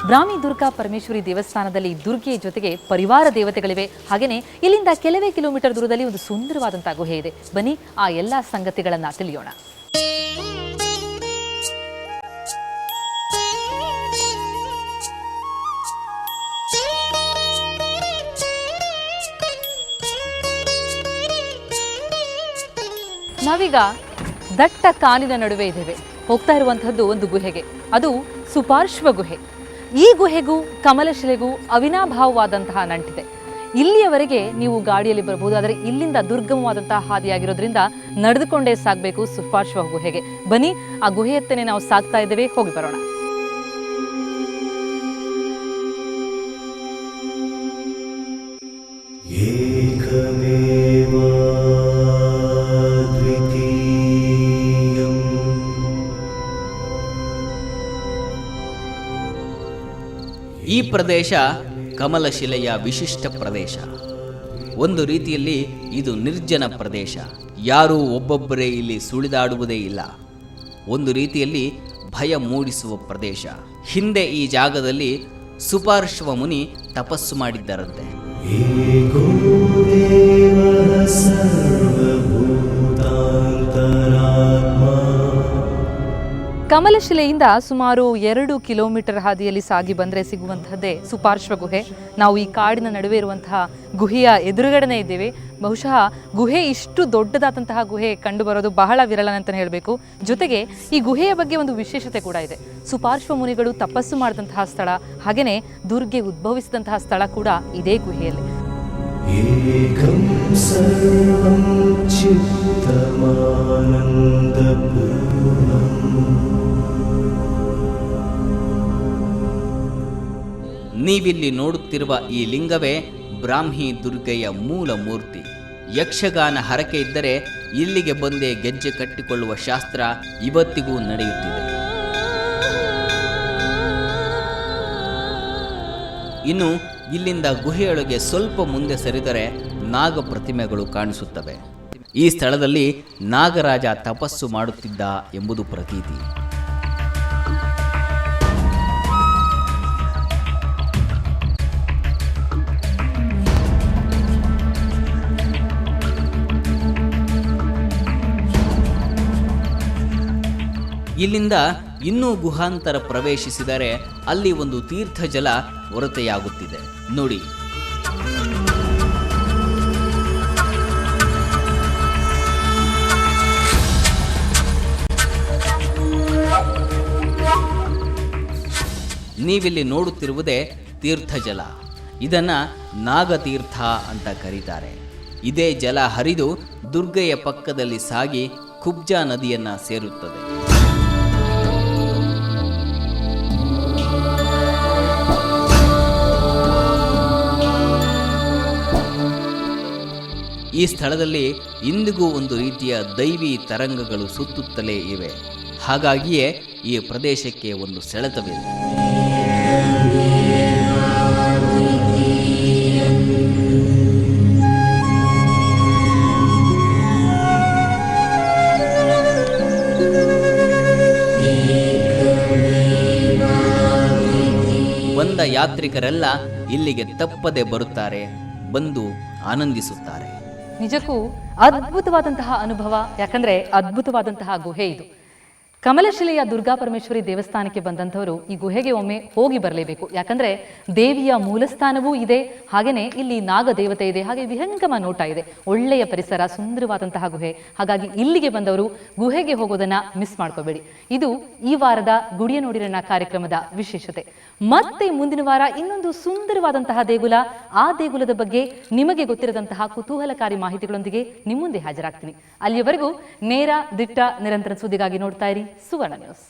ಬ್ರಾಹ್ಮಿ ದುರ್ಗಾ ಪರಮೇಶ್ವರಿ ದೇವಸ್ಥಾನದಲ್ಲಿ ದುರ್ಗೆಯ ಜೊತೆಗೆ ಪರಿವಾರ ದೇವತೆಗಳಿವೆ. ಹಾಗೆಯೇ ಇಲ್ಲಿಂದ ಕೆಲವೇ ಕಿಲೋಮೀಟರ್ ದೂರದಲ್ಲಿ ಒಂದು ಸುಂದರವಾದಂತಹ ಗುಹೆ ಇದೆ. ಬನ್ನಿ ಆ ಎಲ್ಲ ಸಂಗತಿಗಳನ್ನು ತಿಳಿಯೋಣ. ನಾವೀಗ ದಟ್ಟ ಕಾನಿನ ನಡುವೆ ಇದ್ದೇವೆ. ಹೋಗ್ತಾ ಇರುವಂತಹದ್ದು ಒಂದು ಗುಹೆಗೆ. ಅದು ಸುಪಾರ್ಶ್ವ ಗುಹೆ. ಈ ಗುಹೆಗೂ ಕಮಲಶಿಲೆಗೂ ಅವಿನಾಭಾವವಾದಂತಹ ನಂಟಿದೆ. ಇಲ್ಲಿಯವರೆಗೆ ನೀವು ಗಾಡಿಯಲ್ಲಿ ಬರಬಹುದು, ಆದರೆ ಇಲ್ಲಿಂದ ದುರ್ಗಮವಾದಂತಹ ಹಾದಿಯಾಗಿರೋದ್ರಿಂದ ನಡೆದುಕೊಂಡೇ ಸಾಗಬೇಕು ಸುಪಾರ್ಶ್ವ ಗುಹೆಗೆ. ಬನ್ನಿ ಆ ಗುಹೆಯತ್ತನೇ ನಾವು ಸಾಗ್ತಾ ಇದ್ದೇವೆ, ಹೋಗಿ ಬರೋಣ. ಈ ಪ್ರದೇಶ ಕಮಲಶಿಲೆಯ ವಿಶಿಷ್ಟ ಪ್ರದೇಶ. ಒಂದು ರೀತಿಯಲ್ಲಿ ಇದು ನಿರ್ಜನ ಪ್ರದೇಶ. ಯಾರೂ ಒಬ್ಬೊಬ್ಬರೇ ಇಲ್ಲಿ ಸುಳಿದಾಡುವುದೇ ಇಲ್ಲ. ಒಂದು ರೀತಿಯಲ್ಲಿ ಭಯ ಮೂಡಿಸುವ ಪ್ರದೇಶ. ಹಿಂದೆ ಈ ಜಾಗದಲ್ಲಿ ಸುಪಾರ್ಶ್ವ ಮುನಿ ತಪಸ್ಸು ಮಾಡಿದ್ದರಂತೆ. ಕಮಲಶಿಲೆಯಿಂದ ಸುಮಾರು 2 ಕಿಲೋಮೀಟರ್ ಹಾದಿಯಲ್ಲಿ ಸಾಗಿ ಬಂದರೆ ಸಿಗುವಂತಹದ್ದೇ ಸುಪಾರ್ಶ್ವ ಗುಹೆ. ನಾವು ಈ ಕಾಡಿನ ನಡುವೆ ಇರುವಂತಹ ಗುಹೆಯ ಎದುರುಗಡೆನೇ ಇದ್ದೇವೆ. ಬಹುಶಃ ಗುಹೆ ಇಷ್ಟು ದೊಡ್ಡದಾದಂತಹ ಗುಹೆ ಕಂಡು ಬರೋದು ಬಹಳ ವಿರಳ ಅಂತಲೇ ಹೇಳಬೇಕು. ಜೊತೆಗೆ ಈ ಗುಹೆಯ ಬಗ್ಗೆ ಒಂದು ವಿಶೇಷತೆ ಕೂಡ ಇದೆ. ಸುಪಾರ್ಶ್ವ ಮುನಿಗಳು ತಪಸ್ಸು ಮಾಡಿದಂತಹ ಸ್ಥಳ, ಹಾಗೆಯೇ ದುರ್ಗೆ ಉದ್ಭವಿಸಿದಂತಹ ಸ್ಥಳ ಕೂಡ ಇದೇ ಗುಹೆಯಲ್ಲಿ. ನೀವಿಲ್ಲಿ ನೋಡುತ್ತಿರುವ ಈ ಲಿಂಗವೇ ಬ್ರಾಹ್ಮಿ ದುರ್ಗೆಯ ಮೂಲ ಮೂರ್ತಿ. ಯಕ್ಷಗಾನ ಹರಕೆ ಇದ್ದರೆ ಇಲ್ಲಿಗೆ ಬಂದೇ ಗೆಜ್ಜೆ ಕಟ್ಟಿಕೊಳ್ಳುವ ಶಾಸ್ತ್ರ ಇವತ್ತಿಗೂ ನಡೆಯುತ್ತಿದೆ. ಇನ್ನು ಇಲ್ಲಿಂದ ಗುಹೆಯೊಳಗೆ ಸ್ವಲ್ಪ ಮುಂದೆ ಸರಿದರೆ ನಾಗ ಪ್ರತಿಮೆಗಳು ಕಾಣಿಸುತ್ತವೆ. ಈ ಸ್ಥಳದಲ್ಲಿ ನಾಗರಾಜ ತಪಸ್ಸು ಮಾಡುತ್ತಿದ್ದ ಎಂಬುದು ಪ್ರತೀತಿ. ಇಲ್ಲಿಂದ ಇನ್ನೂ ಗುಹಾಂತರ ಪ್ರವೇಶಿಸಿದರೆ ಅಲ್ಲಿ ಒಂದು ತೀರ್ಥ ಜಲ ಹೊರತೆಯಾಗುತ್ತಿದೆ ನೋಡಿ. ನೀವಿಲ್ಲಿ ನೋಡುತ್ತಿರುವುದೇ ತೀರ್ಥ ಜಲ. ಇದನ್ನ ನಾಗತೀರ್ಥ ಅಂತ ಕರೀತಾರೆ. ಇದೇ ಜಲ ಹರಿದು ದುರ್ಗೆಯ ಪಕ್ಕದಲ್ಲಿ ಸಾಗಿ ಕುಬ್ಜಾ ನದಿಯನ್ನ ಸೇರುತ್ತದೆ. ಈ ಸ್ಥಳದಲ್ಲಿ ಇಂದಿಗೂ ಒಂದು ರೀತಿಯ ದೈವಿ ತರಂಗಗಳು ಸುತ್ತುತ್ತಲೇ ಇವೆ. ಹಾಗಾಗಿಯೇ ಈ ಪ್ರದೇಶಕ್ಕೆ ಒಂದು ಸೆಳೆತವಿದೆ. ಬಂದ ಯಾತ್ರಿಕರೆಲ್ಲ ಇಲ್ಲಿಗೆ ತಪ್ಪದೆ ಬರುತ್ತಾರೆ, ಬಂದು ಆನಂದಿಸುತ್ತಾರೆ. ನಿಜಕ್ಕೂ ಅದ್ಭುತವಾದಂತಹ ಅನುಭವ. ಯಾಕಂದ್ರೆ ಅದ್ಭುತವಾದಂತಹ ಗುಹೆ ಇದು. ಕಮಲಶಿಲೆಯ ದುರ್ಗಾ ಪರಮೇಶ್ವರಿ ದೇವಸ್ಥಾನಕ್ಕೆ ಬಂದಂಥವರು ಈ ಗುಹೆಗೆ ಒಮ್ಮೆ ಹೋಗಿ ಬರಲೇಬೇಕು. ಯಾಕಂದ್ರೆ ದೇವಿಯ ಮೂಲಸ್ಥಾನವೂ ಇದೆ, ಹಾಗೆಯೇ ಇಲ್ಲಿ ನಾಗ ದೇವತೆ ಇದೆ, ಹಾಗೆ ವಿಹಂಗಮ ನೋಟ ಇದೆ, ಒಳ್ಳೆಯ ಪರಿಸರ, ಸುಂದರವಾದಂತಹ ಗುಹೆ. ಹಾಗಾಗಿ ಇಲ್ಲಿಗೆ ಬಂದವರು ಗುಹೆಗೆ ಹೋಗೋದನ್ನ ಮಿಸ್ ಮಾಡ್ಕೋಬೇಡಿ. ಇದು ಈ ವಾರದ ಗುಡಿಯ ನೋಡಿರಣ್ಣ ಕಾರ್ಯಕ್ರಮದ ವಿಶೇಷತೆ. ಮತ್ತೆ ಮುಂದಿನ ವಾರ ಇನ್ನೊಂದು ಸುಂದರವಾದಂತಹ ದೇಗುಲ, ಆ ದೇಗುಲದ ಬಗ್ಗೆ ನಿಮಗೆ ಗೊತ್ತಿರದಂತಹ ಕುತೂಹಲಕಾರಿ ಮಾಹಿತಿಗಳೊಂದಿಗೆ ನಿಮ್ಮ ಮುಂದೆ ಹಾಜರಾಗ್ತೀನಿ. ಅಲ್ಲಿಯವರೆಗೂ ನೇರ, ದಿಟ್ಟ, ನಿರಂತರ ಸುದ್ದಿಗಾಗಿ ನೋಡ್ತಾ ಇರಿ ಸುವರ್ಣ ನ್ಯೂಸ್.